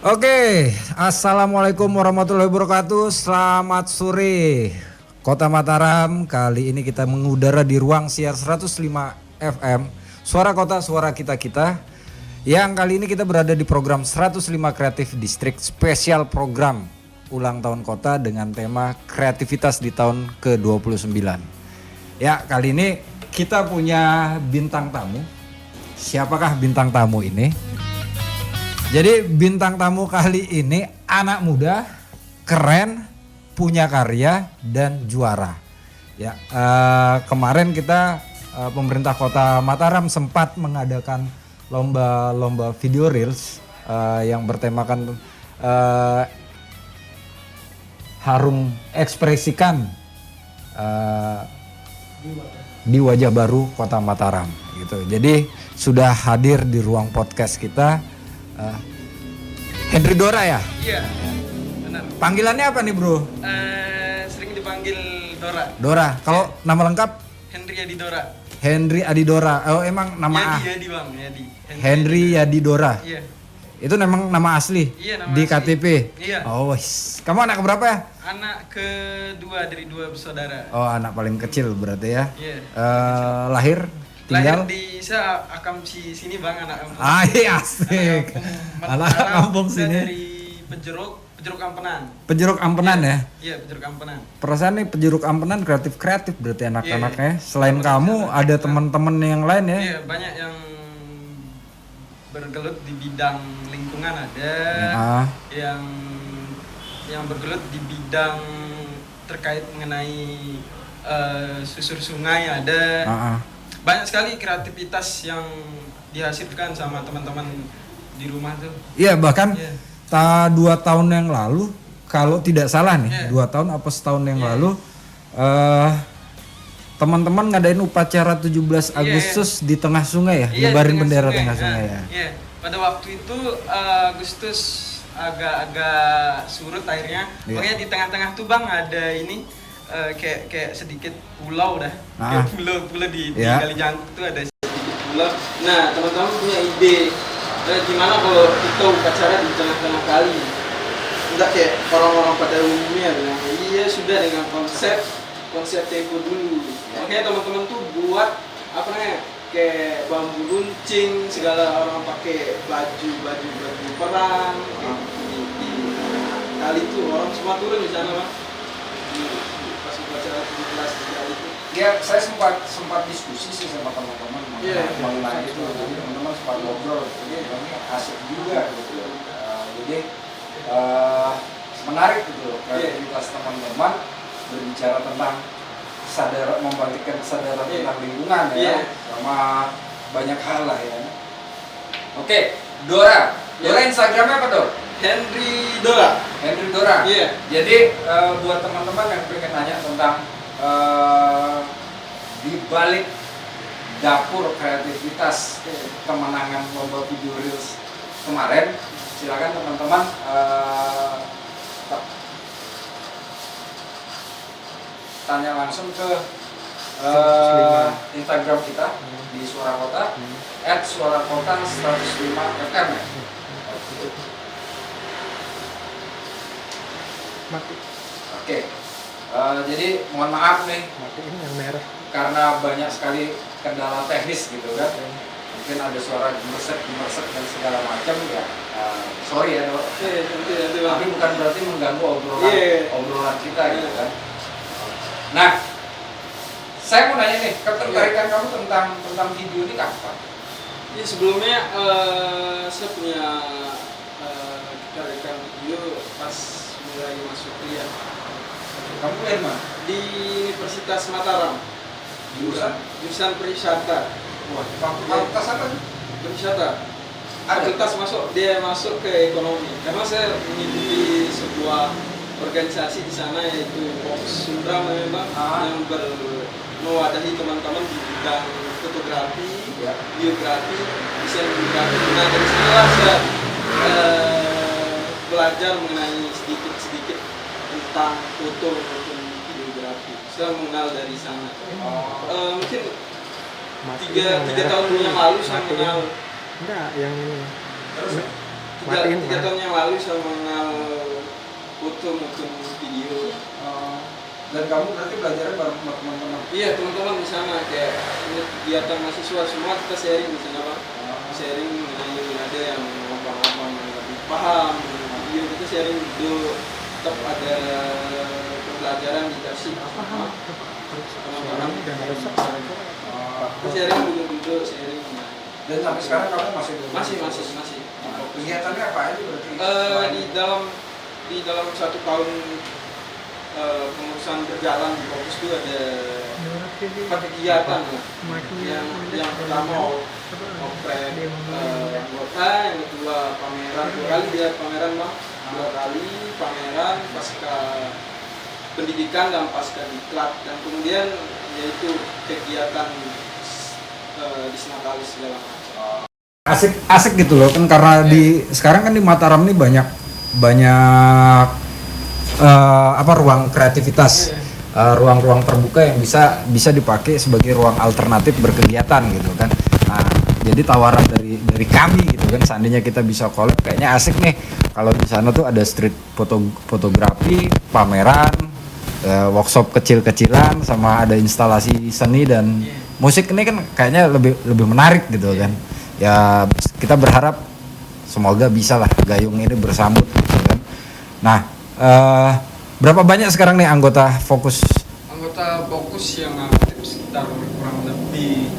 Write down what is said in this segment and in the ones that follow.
Oke, assalamualaikum warahmatullahi wabarakatuh. Selamat sore, Kota Mataram. Kali ini kita mengudara di ruang siar 105 FM, Suara Kota, Suara Kita-Kita. Yang kali ini kita berada di program 105 Kreatif Distrik, spesial program ulang tahun kota dengan tema kreativitas di tahun ke-29. Ya, kali ini kita punya bintang tamu. Siapakah bintang tamu ini? Jadi bintang tamu kali ini anak muda, keren, punya karya dan juara. Ya, kemarin kita pemerintah Kota Mataram sempat mengadakan lomba video reels yang bertemakan harum ekspresikan di wajah baru Kota Mataram gitu. Jadi sudah hadir di ruang podcast kita Henry Dora ya? Iya, benar. Panggilannya apa nih bro? Sering dipanggil Dora. Dora, kalau nama lengkap? Henry Yadi Dora. Henry Adi Dora. Oh emang nama Yadi bang, Yadi. Henry Yadi Dora. Iya. Itu memang nama asli? Iya, nama di asli. KTP? Iya. Oh wis. Kamu anak berapa ya? Anak kedua dari dua bersaudara. Oh anak paling kecil berarti ya? Iya. Lahir? Tinggal? Lahir di saya akam sini bang, anak kampung. Iya asik. Anak kampung sini. Dari Pejeruk Ampenan. Pejeruk Ampenan ya? Iya, Pejeruk Ampenan. Perasaan nih Pejeruk Ampenan kreatif berarti anak-anaknya. Selain kamu ada teman-teman yang lain ya? Iya, banyak yang bergelut di bidang lingkungan ada. Yang bergelut di bidang terkait mengenai susur sungai ada. Banyak sekali kreativitas yang dihasilkan sama teman-teman di rumah tuh. Iya bahkan 2 tahun yang lalu kalau tidak salah nih 2 tahun apa setahun yang lalu teman-teman ngadain upacara 17 Agustus di tengah sungai ya, nyebarin bendera tengah sungai ya. Iya, pada waktu itu Agustus agak surut airnya. Makanya di tengah-tengah tuh bang ada ini kayak sedikit pulau dah. Kayak pulau di Kali Jangkuk tuh ada sedikit pulau. Nah, teman-teman punya ide gimana kalau kita upacara di tengah-tengah kali? Enggak kayak orang-orang pada umumnya bilang, iya sudah dengan konsep tempo dulu. Makanya teman-teman tuh buat apa namanya? Kayak bambu runcing, segala orang pakai baju perang di kali itu orang semua turun di sana bang. Pas upacara 17 kali itu. Ya saya sempat diskusi sih sama teman-teman mengenai itu. Jadi teman-teman sempat ngobrol, jadi ini asik juga gitu. Jadi menarik gitu kreativitas teman-teman berbicara tentang membangkitkan kesadaran tentang lingkungan ya, sama banyak hal lah ya. Oke, Dora Instagramnya apa Dor? Henry Dora. Iya. Jadi buat teman-teman yang pengen nanya tentang di balik dapur kreativitas kemenangan lomba video reels kemarin, silakan teman-teman tanya langsung ke Instagram kita di Suara Kota @suarakota105fm ya. Oke. Jadi mohon maaf nih yang merah karena banyak sekali kendala teknis gitu kan. Mungkin ada suara gemersek dan segala macam ya. Sorry ya Dok. Tapi bukan berarti mengganggu obrolan kita gitu kan. Nah, saya mau nanya nih, ketertarikan kamu tentang video ini kapan? Ya sebelumnya saya punya ketertarikan video pas mulai masuk kuliah. Kamu kuliah mana? Di Universitas Mataram. Jurusan perwisata. Wah, fakultas apa nih? Perwisata. Fakultas masuk ke ekonomi. Karena saya mengikuti sebuah organisasi di sana yaitu Fokus Sundra memang yang mewadahi teman-teman di bidang fotografi, biografi, desain biografi. Nah dari sinilah saya belajar mengenai sedikit tentang foto maupun videografi. Saya mengenal dari sana. Mungkin tiga tahun yang lalu saya mengenal. Enggak, yang ini. Terus tiga tahun yang lalu saya mengenal foto maupun video. Dan kamu berarti belajarnya bareng teman-teman? Iya, teman-teman di sana kayak kegiatan mahasiswa semua kita sharing di sana, Pak. Sharing mengenai ada yang abang-abang yang lebih paham video, kita sharing dulu, tetap ada pembelajaran dikasih teman-teman kita sharing dulu sharing. Dan sampai sekarang kamu masih kegiatannya apa aja berarti? Di dalam 1 tahun pengurusan berjalan di fokus itu ada 4 kegiatan lah. Yang pertama oprek anggota, yang kedua pameran 2 kali dia pameran, Bang. 2 kali pameran pasca pendidikan dan pasca diklat, dan kemudian yaitu kegiatan di Senakalis segala macam. Asik gitu loh kan, karena di sekarang kan di Mataram ini banyak ruang kreativitas, ruang-ruang terbuka yang bisa dipakai sebagai ruang alternatif berkegiatan gitu kan. Nah, jadi tawaran dari kami gitu kan, seandainya kita bisa collab kayaknya asik nih kalau di sana tuh ada street fotografi, pameran, workshop kecil-kecilan, sama ada instalasi seni dan musik. Ini kan kayaknya lebih menarik gitu kan. Ya kita berharap semoga bisa lah gayung ini bersambut gitu kan. Nah, berapa banyak sekarang nih anggota fokus? Anggota fokus yang aktif sekitar kurang lebih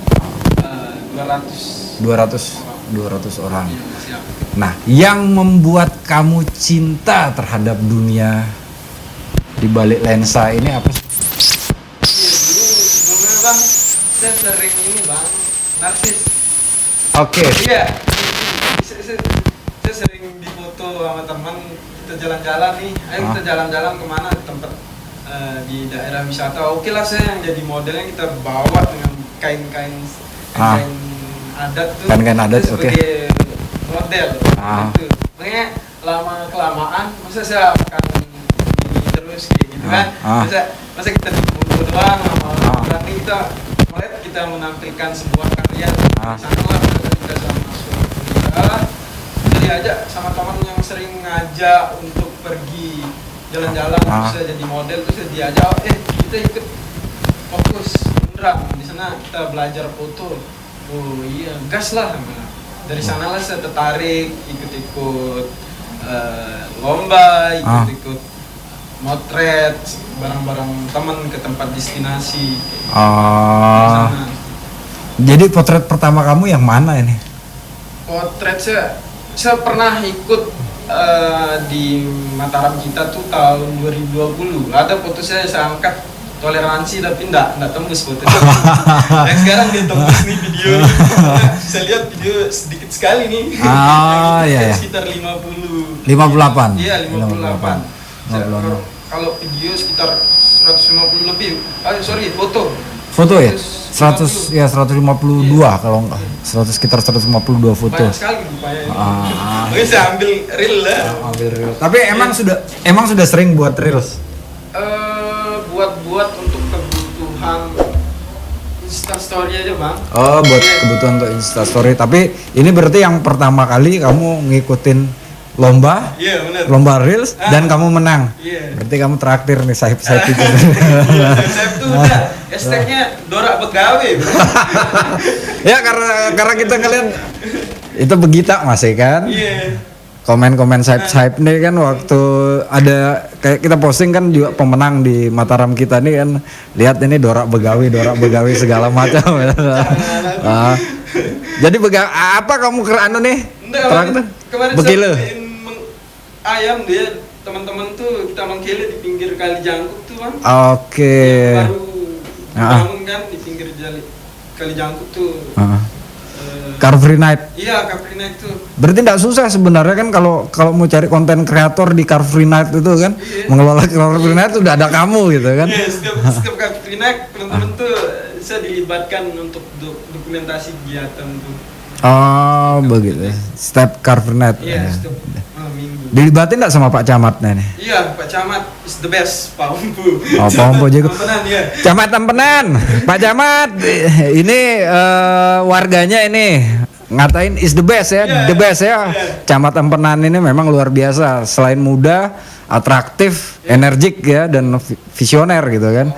200 orang. Ya, siap. Nah, yang membuat kamu cinta terhadap dunia di balik lensa ini apa sih? Iya, dulu sebelumnya, Bang, saya sering ini, Bang, narsis. Oke. Iya, saya sering difoto sama teman, kita jalan-jalan nih, ayo kita jalan-jalan kemana, tempat di daerah wisata. Oke lah, saya yang jadi modelnya, kita bawa dengan kain-kain adat tuh, kain adat, sebagai model gitu. Makanya lama kelamaan masa saya akan ini terus kayak gitu kan. Masa kita foto doang sama orang ini, kita menampilkan sebuah karya sana lah, kita sama suara kita diajak sama teman yang sering ngajak untuk pergi jalan-jalan, terus saya jadi model, terus saya diajak kita ikut fokus beneran di sana, kita belajar foto. Oh iya, gas lah. Dari sanalah saya tertarik ikut-ikut lomba, ikut-ikut motret barang-barang teman ke tempat destinasi. Jadi potret pertama kamu yang mana ini? Potret saya pernah ikut di Mataram kita tuh tahun 2020. Ada foto saya angkat toleransi tapi enggak tembus foto. Yang sekarang dia tembus nih video. Saya lihat video sedikit sekali nih. Iya. Sekitar 58. Iya, 58. Kalau video sekitar 150 lebih. Foto ya? 152 kalau enggak. Sekitar 152 foto. Banyak sekali rupanya. Oke, saya ambil reel lah. Tapi emang sudah sering buat reels? Buat untuk kebutuhan Instastory aja, Bang. Oh, buat kebutuhan untuk Instastory. Tapi ini berarti yang pertama kali kamu ngikutin lomba? Iya, benar. Lomba reels dan kamu menang. Iya. Berarti kamu traktir nih Saib itu. Saib tuh udah hashtagnya Dorak Begawe. Ya karena kita ngeliat itu Begita masih kan? Iya. Komen-komen Saib nih kan waktu ada kayak kita posting kan juga pemenang di Mataram kita nih kan, lihat ini Dorak Begawi segala macam. Jadi apa kamu anu nih? Kemarin Begile. Ayam dia teman-teman tuh kita mengkele di pinggir Kali Jangkuk tuh, Bang. Oke. Baru bangun kan di pinggir Kali Jangkuk tuh. Car Free Night. Iya, Car Free Night tuh. Berarti tidak susah sebenarnya kan kalau mau cari konten kreator di Car Free Night itu kan, mengelola Car Free Night udah ada kamu gitu kan. Iya, setiap Car Free Night teman-teman tuh saya dilibatkan untuk dokumentasi kegiatan tuh. Oh, begitu. Setiap Car Free Night. Iya, setiap minggu. Dilibatin enggak sama Pak Camat nih? Iya, Pak Camat is the best, Pak Umpu. Oh, Pak Umpu juga. Camat Tempenan. Pak Camat, ini warganya ini ngatain is the best ya, the best ya. Camat Empenan ini memang luar biasa. Selain muda, atraktif, energik ya, dan visioner gitu kan.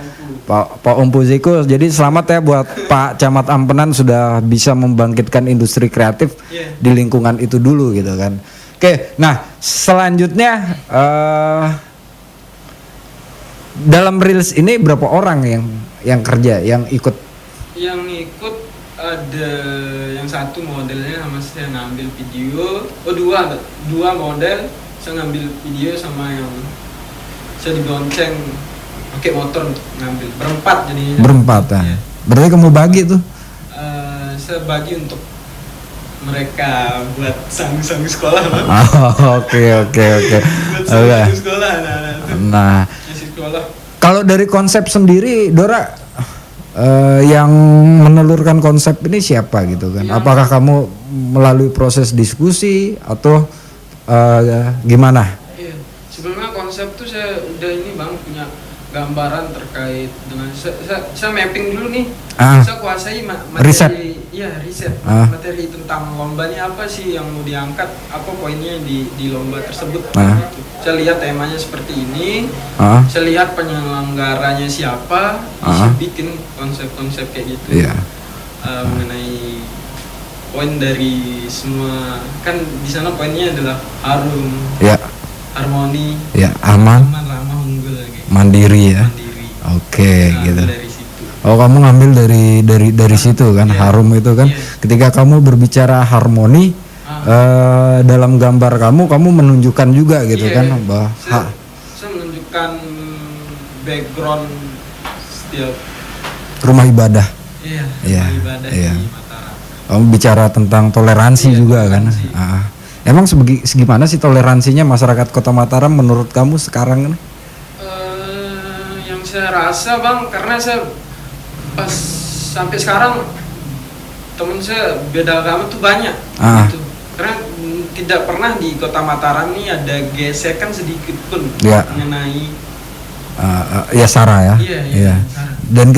Pak Ompu Ziko. Jadi selamat ya buat Pak Camat Empenan sudah bisa membangkitkan industri kreatif di lingkungan itu dulu gitu kan. Oke, nah selanjutnya dalam reels ini berapa orang yang kerja, yang ikut? Yang ikut ada yang satu modelnya sama saya ngambil video. Oh dua model, saya ngambil video sama yang saya dibonceng pakai motor untuk ngambil. Berempat jadinya. Berempat ya. Berarti kamu bagi tuh? Saya bagi untuk mereka buat sang sekolah. Oke. Buat sang sekolah. Nah. Kalau dari konsep sendiri, Dora yang menelurkan konsep ini siapa gitu kan? Apakah kamu melalui proses diskusi atau gimana? Iya, sebelumnya konsep tuh saya udah ini bang punya gambaran terkait dengan saya mapping dulu nih. Saya kuasai materi, riset. Iya riset. Materi tentang lombanya apa sih yang mau diangkat, apa poinnya di lomba tersebut. Gitu. Saya lihat temanya seperti ini, saya lihat penyelenggaranya siapa, bisa bikin konsep-konsep kayak gitu. Mengenai poin dari semua, kan di sana poinnya adalah harum, harmoni, aman, ramah, unggul, mandiri ya. Oke, gitu. Dari situ. Oh, kamu ngambil dari situ kan, harum itu kan. Ketika kamu berbicara harmoni, dalam gambar kamu menunjukkan juga gitu kan, bahwa saya menunjukkan background setiap rumah ibadah. Rumah ibadah di Mataram. Kamu bicara tentang toleransi juga toleransi. Kan. Emang segimana sih toleransinya masyarakat Kota Mataram menurut kamu sekarang ini? Yang saya rasa bang, karena saya pas sampai sekarang temen saya beda agama tuh banyak. Gitu. Karena tidak pernah di Kota Mataram ini ada gesekan sedikit pun mengenai Sara ya. Iya. Dan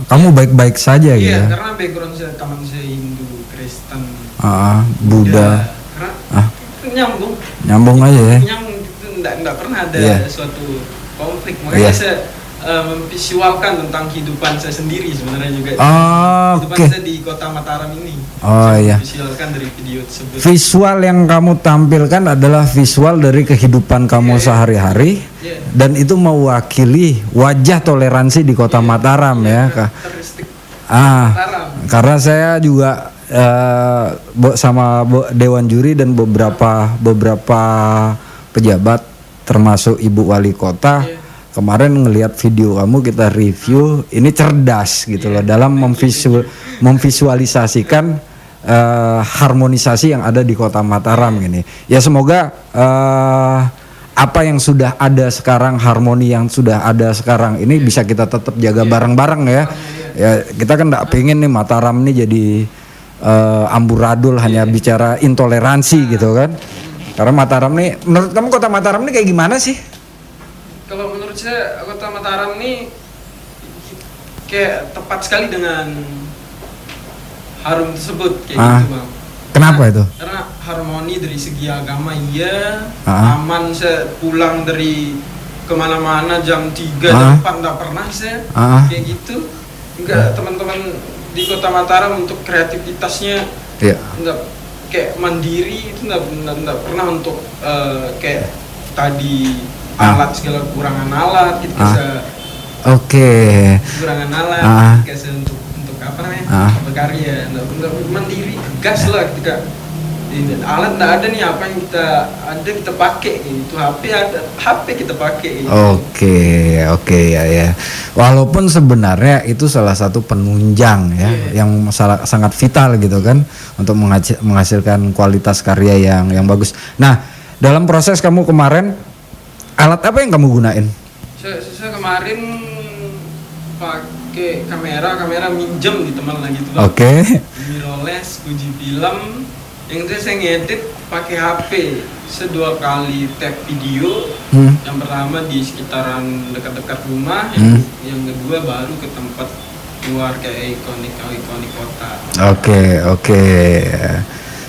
kamu baik-baik saja gitu. Iya, karena background saya teman saya Hindu, Kristen, Buddha. Karena nyambung aja ya. Nyambung itu enggak pernah ada suatu konflik. Makanya saya memvisualkan tentang kehidupan saya sendiri sebenarnya juga. Kehidupan saya di Kota Mataram ini. Visualkan dari video tersebut. Visual yang kamu tampilkan adalah visual dari kehidupan kamu sehari-hari, dan itu mewakili wajah toleransi di Kota Mataram ya. Mataram. Karena saya juga sama Dewan Juri dan beberapa pejabat termasuk Ibu Wali Kota kemarin ngelihat video kamu, kita review, ini cerdas gitu loh dalam memvisualisasikan harmonisasi yang ada di Kota Mataram gini. Ya semoga apa yang sudah ada sekarang, harmoni yang sudah ada sekarang ini bisa kita tetap jaga bareng-bareng ya. Ya kita kan nggak pengen nih Mataram nih jadi amburadul hanya bicara intoleransi gitu kan. Karena Mataram nih, menurut kamu Kota Mataram nih kayak gimana sih? Kalau menurut saya Kota Mataram ini kayak tepat sekali dengan harum tersebut kayak gitu bang. Kenapa itu? Karena harmoni dari segi agama aman, saya pulang dari kemana-mana jam 3 jam 4 nggak pernah saya kayak gitu. Enggak, teman-teman di Kota Mataram untuk kreativitasnya nggak kayak mandiri, itu nggak pernah untuk kayak tadi alat segala kekurangan alat kita bisa kekurangan alat kita untuk apa namanya berkarya, nggak mandiri gas lah ketika alat nggak ada nih, apa yang kita pakai gitu, HP kita pakai gitu. Oke ya. Walaupun sebenarnya itu salah satu penunjang ya yang sangat vital gitu kan untuk menghasilkan kualitas karya yang bagus. Nah, dalam proses kamu kemarin alat apa yang kamu gunain? Saya kemarin pakai kamera minjem di teman lagi tuh bang. Mirrorless, Fuji film. Yang itu saya ngedit pakai HP. Saya 2 kali tag video. Yang pertama di sekitaran dekat-dekat rumah, yang kedua baru ke tempat luar kayak ikonik kota.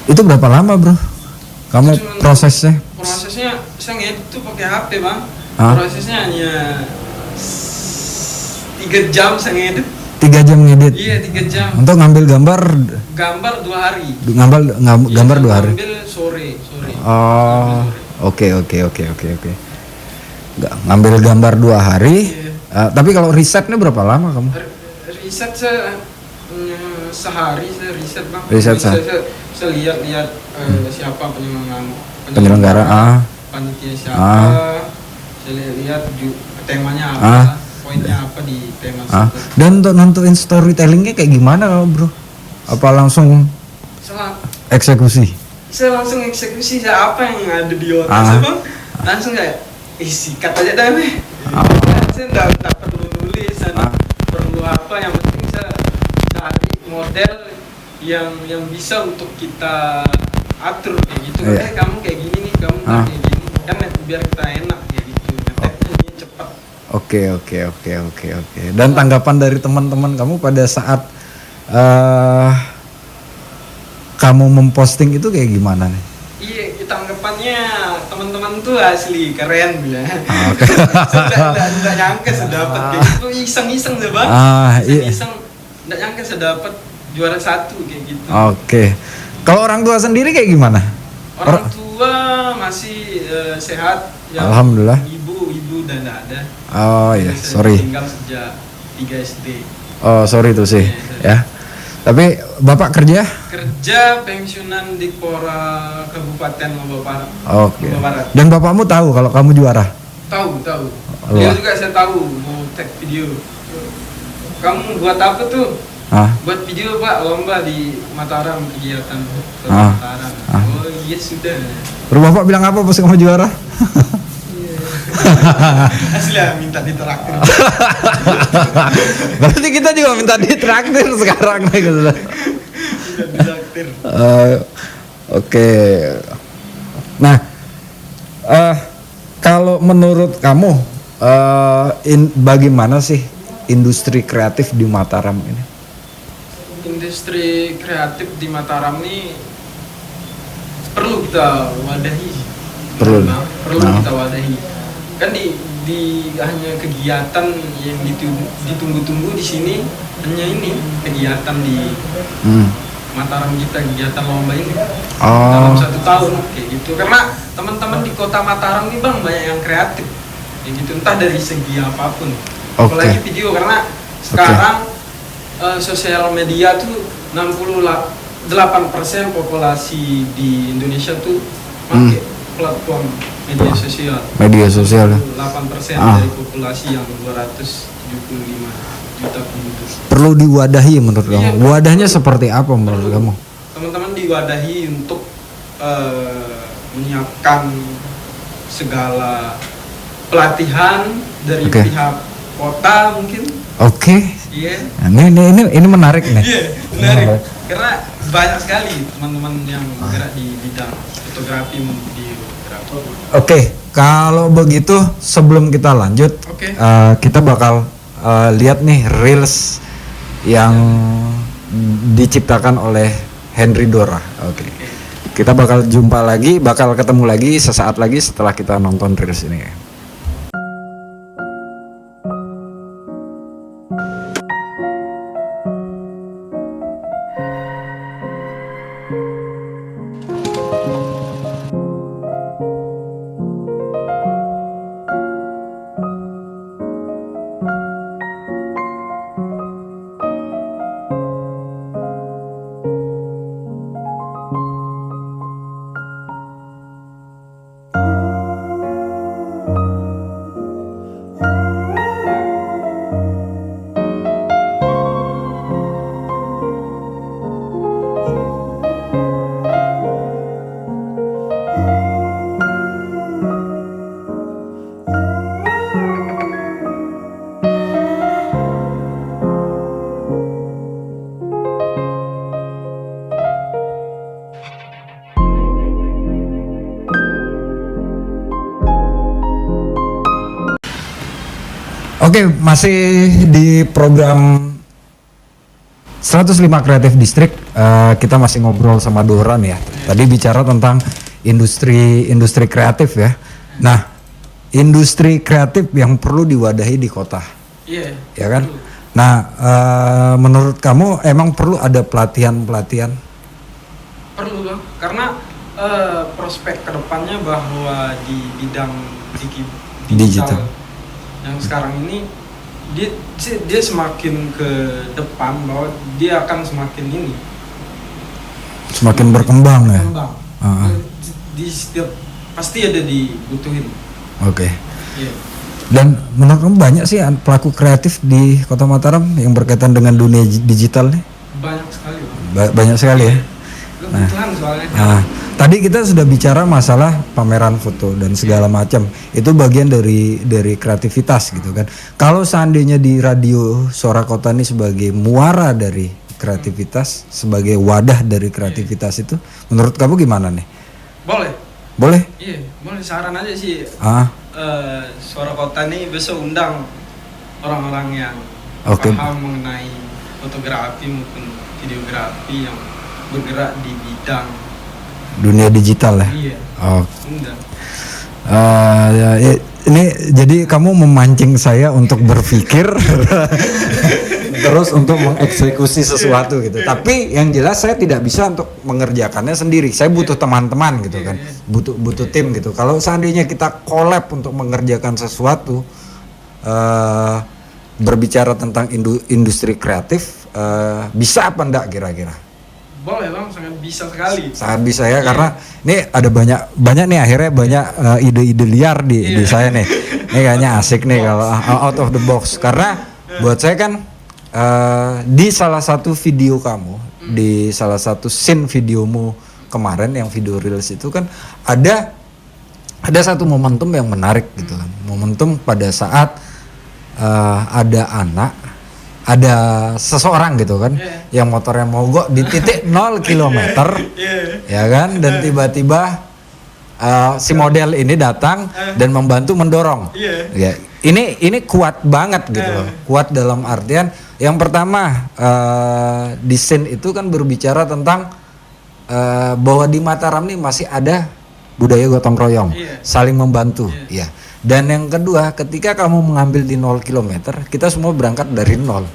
Itu berapa lama bro? Kamu prosesnya? Prosesnya saya ngedit tuh pakai HP bang. Hah? Prosesnya hanya 3 jam saya ngedit. 3 jam ngedit? Iya 3 jam. Untuk ngambil gambar? Gambar 2 hari. Gambar 2 hari? Ngambil sore. Oh, oke. Ngambil gambar 2 hari. Iya. Tapi kalau risetnya berapa lama kamu? Riset saya sehari saya riset bang. Riset saya lihat siapa penyelenggara, panitia siapa. Saya lihat temanya apa, poinnya apa di tema itu. Dan untuk nentuin storytellingnya kayak gimana bro? Apa langsung eksekusi? Saya langsung eksekusi apa yang ada di otak saya bang. Langsung kayak sikat aja dah weh. Saya nggak perlu nulis, perlu apa, yang penting saya cari model yang bisa untuk kita atur kayak gitu. Kamu kayak gini nih, kamu kayak gini kan biar kita enak kayak gitu. Ngeteknya cepat. Oke. Dan tanggapan dari teman-teman kamu pada saat kamu memposting itu kayak gimana nih? Iya, tanggapannya teman-teman tuh asli keren ya. Sudah nyangka saya dapat kayak gitu, iseng-iseng deh bang. Iseng, nggak nyangka saya dapat juara 1 kayak gitu. Oke. Kalau orang tua sendiri kayak gimana? Orang tua masih sehat. Ya, Alhamdulillah. Ibu udah nggak ada. Oh iya, sorry. Tinggal sejak 3 SD. Oh sorry tuh sih, ya. Tapi bapak kerja? Kerja pensiunan di Pora Kabupaten Lombok Barat. Oke. Dan bapakmu tahu kalau kamu juara? Tahu. Dia juga saya tahu mau tag video. Kamu buat apa tuh? Buat video pak, lomba di Mataram, kegiatan Mataram. Oh iya sudah. Terus bapak bilang apa pas kamu juara? Asli minta ditraktir. Berarti kita juga minta ditraktir sekarang gitu. Ditraktir. Oke. Nah, kalau menurut kamu bagaimana sih industri kreatif di Mataram ini? Industri kreatif di Mataram ini perlu kita wadahi. Perlu kita wadahi. Kan di hanya kegiatan yang ditunggu-tunggu di sini, hanya ini kegiatan di Mataram kita, kegiatan lomba ini dalam 1 tahun kayak gitu. Karena teman-teman di kota Mataram ini bang banyak yang kreatif kayak gitu, entah dari segi apapun. Apalagi video, karena sekarang sosial media tuh 68% populasi di Indonesia tuh pakai platform media sosial. 8% dari populasi yang 275 juta penduduk. Perlu diwadahi menurut kamu? Wadahnya seperti apa menurut kamu? Teman-teman diwadahi untuk menyiapkan segala pelatihan dari pihak kota mungkin. Iya. Ini menarik nih. Iya, menarik. Karena banyak sekali teman-teman yang bergerak di bidang fotografi, videografi. Oke, kalau begitu sebelum kita lanjut, kita bakal lihat nih reels yang diciptakan oleh Henry Dora. Kita bakal jumpa lagi, bakal ketemu lagi sesaat lagi setelah kita nonton reels ini. Oke, masih di program 105 Kreatif Distrik. Kita masih ngobrol sama Doran ya. Tadi bicara tentang industri kreatif ya. Nah, industri kreatif yang perlu diwadahi di kota. Iya. Ya kan? Nah, menurut kamu emang perlu ada pelatihan-pelatihan? Perlu Bang, karena prospek kedepannya bahwa di bidang digital yang sekarang ini dia semakin ke depan, bahwa dia akan semakin berkembang ya. Di setiap pasti ada dibutuhin. Oke. Iya. Dan menurut kamu banyak sih pelaku kreatif di Kota Mataram yang berkaitan dengan dunia digital nih? Banyak sekali Bang. Banyak sekali ya. Kebetulan soalnya. Nah, tadi kita sudah bicara masalah pameran foto dan segala macam. Itu bagian dari kreativitas gitu kan. Kalau seandainya di radio Suara Kota ini sebagai muara dari kreativitas, sebagai wadah dari kreativitas itu, menurut kamu gimana nih? Boleh? Iya, boleh. Saran aja sih. Suara Kota ini bisa undang orang-orang yang paham mengenai fotografi maupun videografi yang bergerak di bidang dunia digital ya. Iya. Undang. Ini jadi kamu memancing saya untuk berpikir terus untuk mengeksekusi sesuatu gitu. Tapi yang jelas saya tidak bisa untuk mengerjakannya sendiri. Saya butuh teman-teman gitu kan. Butuh tim gitu. Kalau seandainya kita collab untuk mengerjakan sesuatu, berbicara tentang industri kreatif, bisa apa enggak kira-kira? Boleh Bang, sangat bisa sekali. Sangat bisa ya, karena ini ada banyak nih akhirnya banyak ide-ide liar di saya nih. Ini kayaknya asik nih kalau out of the box. Karena buat saya kan di salah satu video kamu, di salah satu scene videomu kemarin yang video reels itu kan ada satu momentum yang menarik gitu kan. Momentum pada saat ada ada seseorang gitu kan yang motornya mogok di titik 0 km ya kan, dan tiba-tiba si model ini datang dan membantu mendorong. Ya, ini kuat banget gitu loh. Kuat dalam artian yang pertama, di scene itu kan berbicara tentang bahwa di Mataram nih masih ada budaya gotong royong, saling membantu ya. Dan yang kedua, ketika kamu mengambil di 0 km, kita semua berangkat dari 0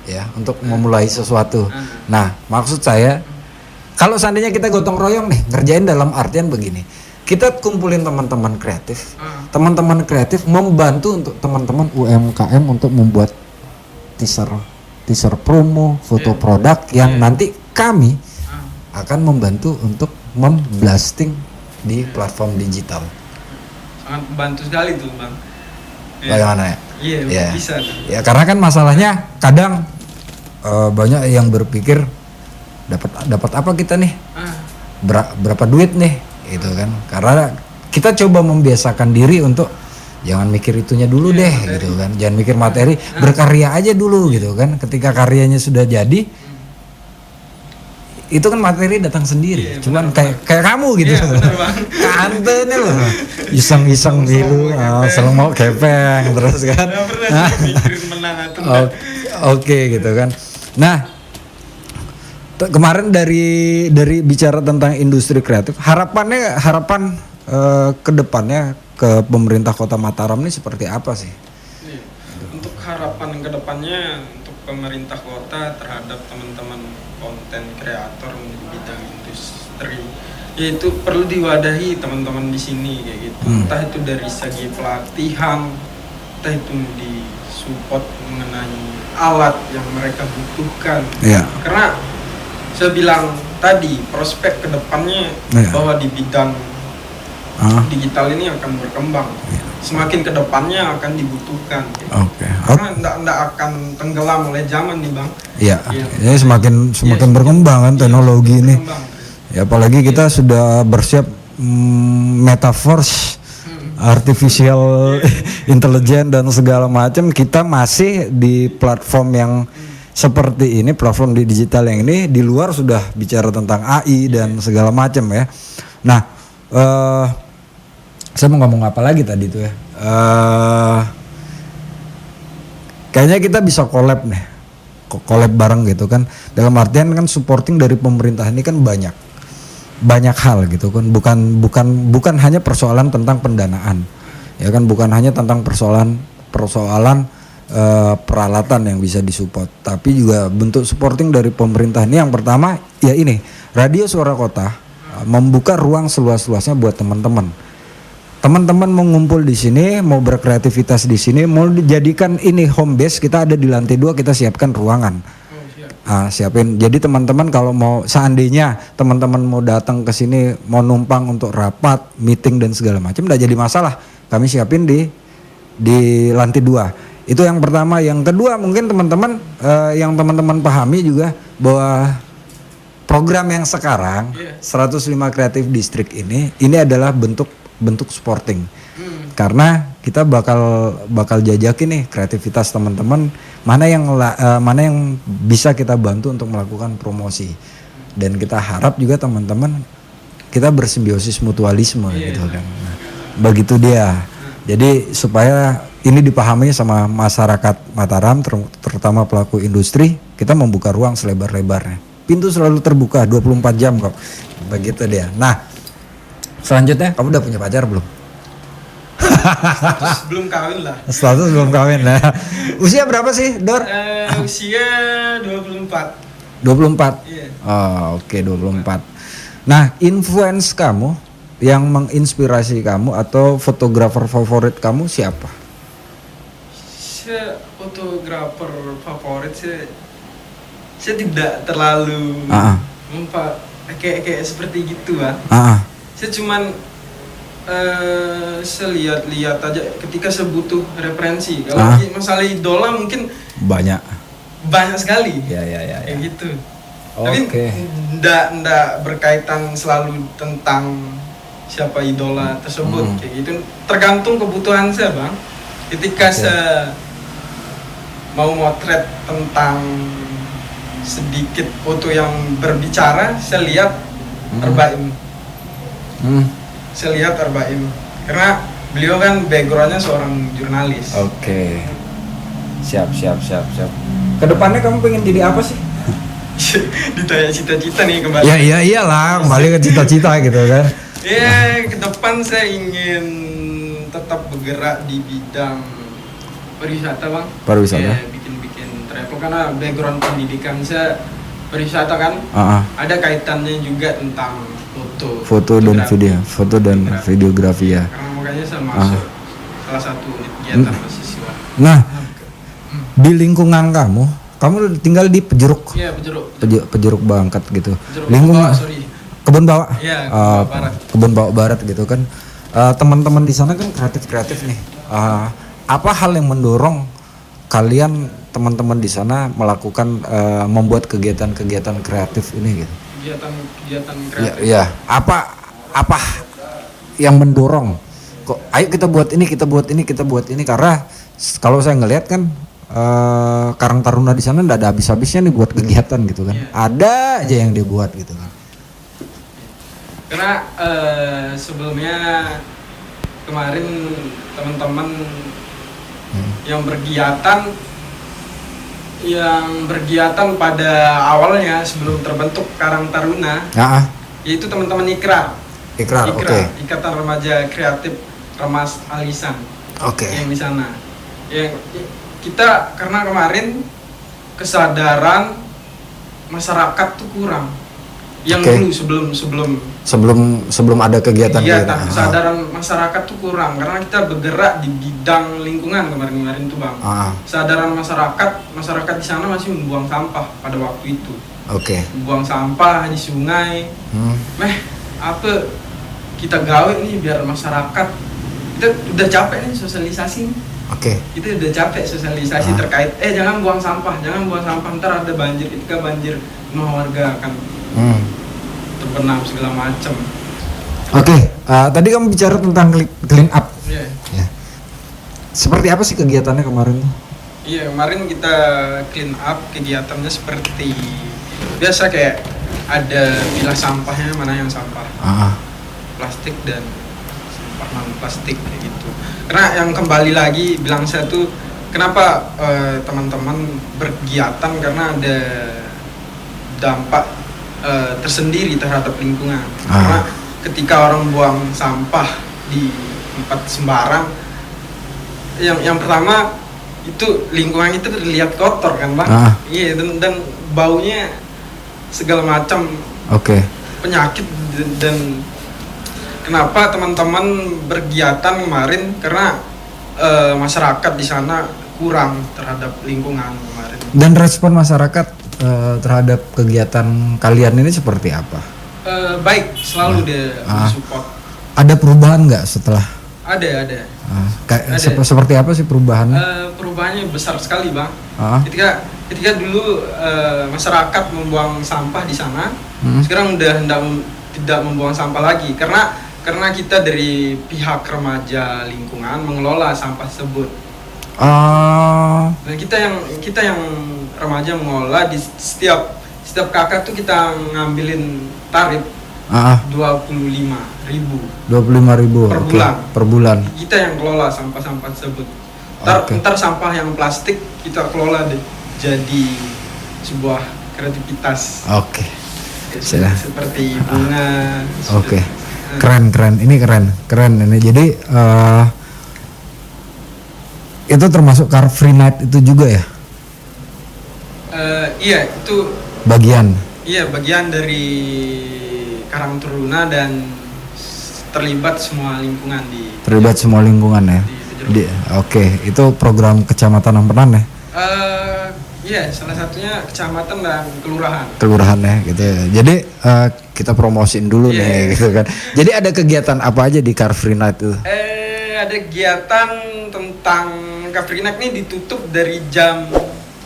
ya, untuk memulai sesuatu. Nah, maksud saya, kalau seandainya kita gotong royong nih, ngerjain dalam artian begini, kita kumpulin teman-teman kreatif, teman-teman kreatif membantu untuk teman-teman UMKM untuk membuat teaser promo, foto produk yang nanti kami akan membantu untuk memblasting di platform digital. Sangat membantu sekali tuh Bang. Bagaimana ya? Iya, bisa. Ya karena kan masalahnya kadang banyak yang berpikir dapat apa kita nih? Berapa duit nih? Gitu kan. Karena kita coba membiasakan diri untuk jangan mikir itunya dulu deh materi. Gitu kan. Jangan mikir materi, berkarya aja dulu gitu kan. Ketika karyanya sudah jadi, itu kan materi datang sendiri. Cuman kayak kamu gitu. Kanten nih loh. Iseng-iseng gitu, selalu mau kepeng terus kan. Oke gitu kan. Nah, kemarin dari bicara tentang industri kreatif, harapan ke depannya ke pemerintah Kota Mataram ini seperti apa sih? Untuk harapan ke depannya untuk pemerintah kota terhadap teman-teman konten kreator di bidang industri, yaitu perlu diwadahi teman-teman di sini kayak gitu. Entah itu dari segi pelatihan, entah itu di support mengenai alat yang mereka butuhkan. Karena saya bilang tadi, prospek kedepannya bahwa di bidang digital ini akan berkembang. Semakin kedepannya akan dibutuhkan. Karena tidak akan tenggelam oleh zaman nih Bang. Ini semakin berkembang kan teknologi ini. Ya apalagi kita sudah bersiap metaverse, artificial intelligence dan segala macam. Kita masih di platform yang seperti ini, platform di digital yang ini. Di luar sudah bicara tentang AI dan segala macam ya. Nah, saya mau ngomong apa lagi tadi tuh ya? Kayaknya kita bisa collab nih, collab bareng gitu kan. Dalam artian kan supporting dari pemerintah ini kan banyak banyak hal gitu kan, bukan hanya persoalan tentang pendanaan, ya kan, bukan hanya tentang persoalan peralatan yang bisa disupport, tapi juga bentuk supporting dari pemerintah. Ini yang pertama ya, ini Radio Suara Kota membuka ruang seluas-luasnya buat teman-teman mau ngumpul di sini, mau berkreativitas di sini, mau dijadikan ini home base. Kita ada di lantai 2, kita siapkan ruangan. Siapin. Jadi teman-teman kalau mau, seandainya teman-teman mau datang ke sini, mau numpang untuk rapat, meeting dan segala macam, enggak jadi masalah. Kami siapin di lantai 2. Itu yang pertama. Yang kedua, mungkin teman-teman yang teman-teman pahami juga bahwa program yang sekarang 105 Creative District ini adalah bentuk supporting. Karena kita bakal jajakin nih kreativitas teman-teman, mana yang bisa kita bantu untuk melakukan promosi. Dan kita harap juga teman-teman kita bersimbiosis mutualisme gitu kan. Nah, begitu dia. Jadi supaya ini dipahami sama masyarakat Mataram, terutama pelaku industri, kita membuka ruang selebar-lebarnya. Pintu selalu terbuka 24 jam kok. Begitu dia. Nah, selanjutnya kamu udah punya pacar belum? Status belum kawin lah. Status belum kawin lah. Usia berapa sih, Dor? Usia 24. 24? Iya. Oh, oke, 24. Nah, influence kamu yang menginspirasi kamu atau fotografer favorit kamu siapa? Fotografer favorit saya tidak terlalu kayak seperti gitu lah. Saya cuman saya lihat aja ketika saya butuh referensi. Kalau masalah idola mungkin banyak sekali. Ya. Kayak gitu. Tapi ndak berkaitan selalu tentang siapa idola tersebut kayak gitu. Tergantung kebutuhan saya, Bang. Ketika saya mau motret tentang sedikit foto yang berbicara, saya lihat Arbaim. Saya lihat Arbaim karena beliau kan backgroundnya seorang jurnalis. Oke. Siap. Kedepannya kamu pengen jadi apa sih? Ditanya cita-cita nih kembali. Ya iyalah, kembali ke cita-cita gitu kan. Ya, ke depan saya ingin tetap bergerak di bidang pariwisata, Bang. Pariwisata. Ya, bikin travel karena background pendidikan saya pariwisata kan. Ada kaitannya juga tentang foto dan videografi ya. Karena makanya saya masuk salah satu kegiatan mahasiswa. Nah, di lingkungan kamu tinggal di Pejeruk. Iya, Pejeruk. Pejeruk Bangkat gitu. Lingkungan Kebun Bawah. Iya, Kebun Bawah Barat gitu kan. Teman-teman di sana kan kreatif nih. Apa hal yang mendorong kalian teman-teman di sana melakukan membuat kegiatan-kegiatan kreatif ini gitu? Kegiatan kreatif. Ya. Apa yang mendorong? Kok ayo kita buat ini karena kalau saya ngelihat kan Karang Taruna di sana enggak ada habis-habisnya nih buat kegiatan gitu kan. Ada aja yang dia buat gitu kan. Karena sebelumnya kemarin teman-teman yang berkegiatan pada awalnya sebelum terbentuk Karang Taruna, yaitu teman-teman Ikrar, Ikatan Remaja Kreatif Remas Alisan, yang di sana. Yang kita karena kemarin kesadaran masyarakat tuh kurang. Yang dulu sebelum ada kegiatan kesadaran masyarakat tuh kurang karena kita bergerak di bidang lingkungan kemarin tuh, Bang. Kesadaran masyarakat di sana masih membuang sampah pada waktu itu. Membuang sampah di sungai. Apa kita gawe nih biar masyarakat, kita udah capek nih sosialisasi nih. Kita udah capek sosialisasi terkait jangan buang sampah ntar ada banjir, ketika banjir rumah warga akan terbenam segala macam. Tadi kamu bicara tentang clean up. Yeah. Seperti apa sih kegiatannya kemarin? Iya, kemarin kita clean up, kegiatannya seperti biasa kayak ada pilah sampahnya, mana yang sampah plastik dan sampah non plastik kayak gitu. Karena yang kembali lagi bilang saya tuh kenapa teman-teman berkegiatan karena ada dampak tersendiri terhadap lingkungan. Karena ketika orang buang sampah di tempat sembarang, yang pertama itu lingkungan itu terlihat kotor kan bang. Iya, dan baunya segala macam penyakit. Dan kenapa teman-teman berkegiatan kemarin, karena masyarakat di sana kurang terhadap lingkungan kemarin. Dan respon masyarakat terhadap kegiatan kalian ini seperti apa? Baik, selalu dia support. Ada perubahan nggak setelah? Ada. Seperti apa sih perubahannya? Perubahannya besar sekali bang. Ketika dulu masyarakat membuang sampah di sana, sekarang udah tidak membuang sampah lagi karena kita dari pihak remaja lingkungan mengelola sampah tersebut. Nah kita yang remaja mengelola, di setiap kakak tuh kita ngambilin tarif 25.000 per bulan. Kita yang kelola sampah-sampah tersebut. Ntar sampah yang plastik kita kelola jadi sebuah kreativitas. Seperti bunga. Keren. Ini keren ini. Jadi itu termasuk Car Free Night itu juga ya? Iya, itu bagian dari Karang Taruna dan terlibat semua lingkungan ya. Itu program Kecamatan Ampenan ya? Iya, salah satunya kecamatan dan kelurahan ya gitu ya. Jadi kita promosiin dulu nih gitu kan. Jadi ada kegiatan apa aja di Car Free Night itu? Ada kegiatan tentang Car Free Night ini ditutup dari jam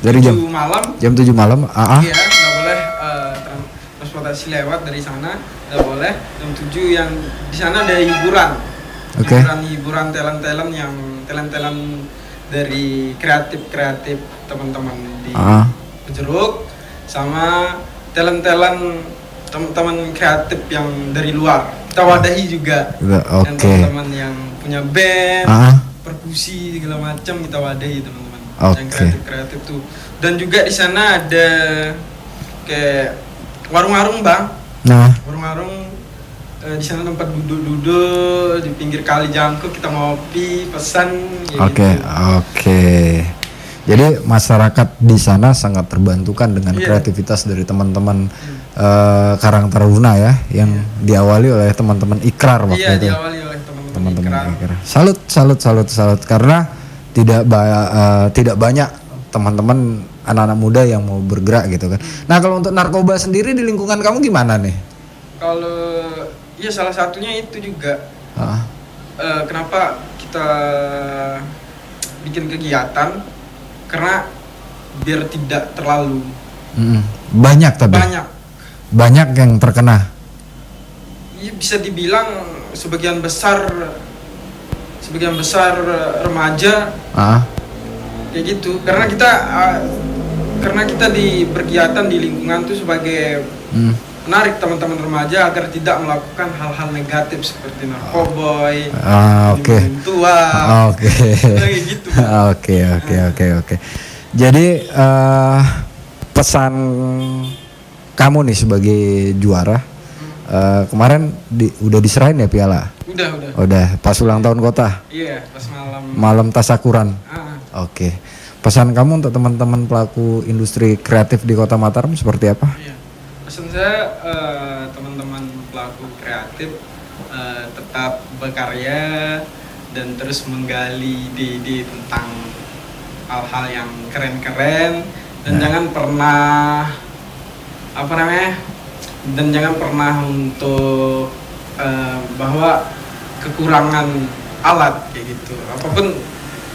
7 malam. Jam 7 malam. Iya, nggak boleh transportasi lewat dari sana, nggak boleh. Jam 7 yang di sana ada hiburan. Hiburan talent dari kreatif teman-teman di Pejeruk, sama talent teman-teman kreatif yang dari luar. Kita wadahi juga. Dan teman-teman yang punya band, perkusi segala macam, kita wadahi teman-teman yang kreatif tuh. Dan juga di sana ada kayak warung-warung bang. Warung-warung di sana tempat duduk di pinggir kali Jangkuk, kita ngopi, pesan. Jadi masyarakat di sana sangat terbantukan dengan kreativitas dari teman-teman Karang Taruna ya, yang diawali oleh teman-teman Ikrar waktu itu. Iya, diawali oleh teman-teman Ikrar. Salut karena tidak banyak teman-teman anak-anak muda yang mau bergerak gitu kan. Nah, kalau untuk narkoba sendiri di lingkungan kamu gimana nih? Kalau salah satunya itu juga. Kenapa kita bikin kegiatan? Karena biar tidak terlalu banyak yang terkena. Iya, bisa dibilang sebagian besar remaja kayak gitu. Karena kita di berkegiatan di lingkungan tuh sebagai menarik teman-teman remaja agar tidak melakukan hal-hal negatif seperti narkoboy, gitu. Jadi pesan kamu nih sebagai juara, kemarin udah diserahin ya piala? Udah pas ulang tahun kota? Iya, pas malam tasakuran. Pesan kamu untuk teman-teman pelaku industri kreatif di Kota Mataram seperti apa? Pesan saya teman-teman pelaku kreatif tetap berkarya dan terus menggali ide-ide tentang hal-hal yang keren-keren, dan jangan pernah untuk bahwa kekurangan alat kayak gitu. Apapun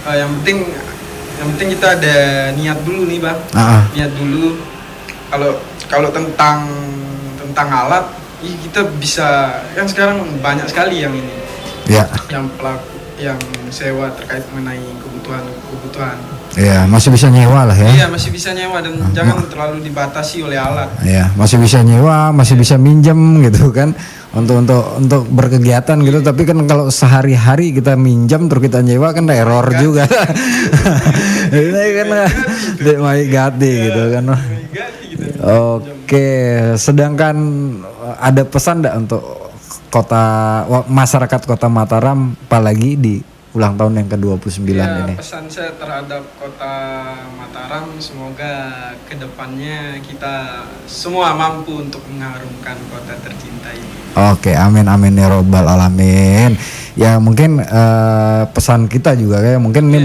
yang penting kita ada niat dulu nih bang. Niat dulu. Kalau tentang alat, kita bisa, kan sekarang banyak sekali yang ini, yang pelaku yang sewa terkait mengenai kebutuhan. Iya, masih bisa nyewa lah ya. Iya, masih bisa nyewa, dan jangan terlalu dibatasi oleh alat. Iya, masih bisa nyewa, masih bisa minjem gitu kan, untuk berkegiatan gitu. Tapi kan kalau sehari-hari kita minjam terus kita nyewa kan error juga. Ini kan dek mai gati gitu kan. Oke, sedangkan ada pesan enggak untuk masyarakat Kota Mataram apalagi di ulang tahun yang ke-29 ini? Pesan saya terhadap Kota Mataram, semoga kedepannya kita semua mampu untuk mengharumkan kota tercinta ini. Oke, amin amin ya robbal alamin. Ya mungkin pesan kita juga kayak mungkin ini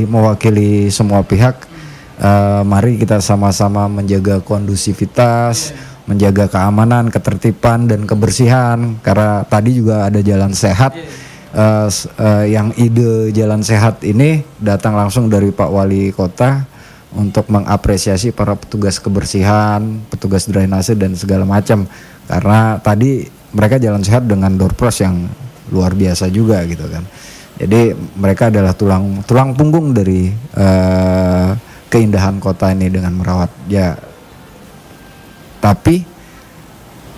mewakili semua pihak. Mari kita sama-sama menjaga kondusivitas, menjaga keamanan, ketertiban dan kebersihan. Karena tadi juga ada jalan sehat. Yang ide jalan sehat ini datang langsung dari Pak Wali Kota untuk mengapresiasi para petugas kebersihan, petugas drainase dan segala macam. Karena tadi mereka jalan sehat dengan door prize yang luar biasa juga gitu kan. Jadi mereka adalah tulang punggung dari keindahan kota ini dengan merawat. Ya, tapi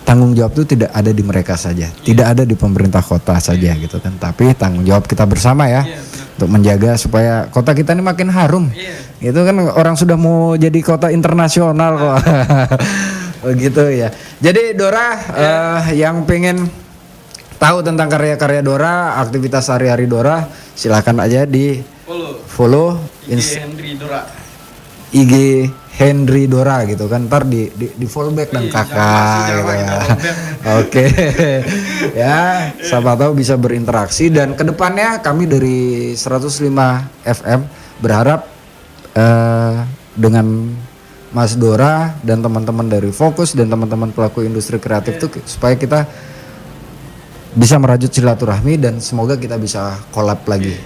tanggung jawab itu tidak ada di mereka saja, tidak ada di pemerintah kota saja gitu kan. Tapi tanggung jawab kita bersama ya, untuk menjaga supaya kota kita ini makin harum. Itu kan orang sudah mau jadi kota internasional kok. Begitu ya. Jadi Dora, yang pengen tahu tentang karya-karya Dora, aktivitas sehari-hari Dora, silakan aja di follow Henry Dora. IG Henry Dora gitu kan, ntar di follow back dan kakak gitu ya. Oke. Ya, siapa tahu bisa berinteraksi. Dan kedepannya kami dari 105 FM berharap dengan Mas Dora dan teman-teman dari Fokus dan teman-teman pelaku industri kreatif tuh supaya kita bisa merajut silaturahmi dan semoga kita bisa collab lagi.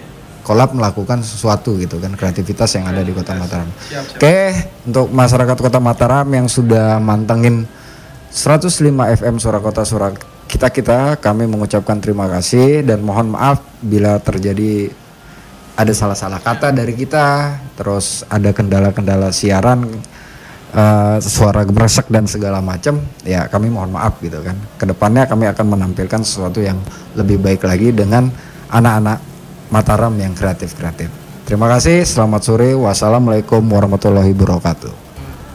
Collab melakukan sesuatu gitu kan, kreativitas yang ada di Kota Mataram. Oke, untuk masyarakat Kota Mataram yang sudah mantengin 105 FM Suara Kota Suara kita kami mengucapkan terima kasih dan mohon maaf bila terjadi ada salah-salah kata dari kita, terus ada kendala-kendala siaran, suara gemeresek dan segala macam. Ya, kami mohon maaf gitu kan. Kedepannya kami akan menampilkan sesuatu yang lebih baik lagi dengan anak-anak Mataram yang kreatif. Terima kasih, selamat sore, wassalamualaikum warahmatullahi wabarakatuh.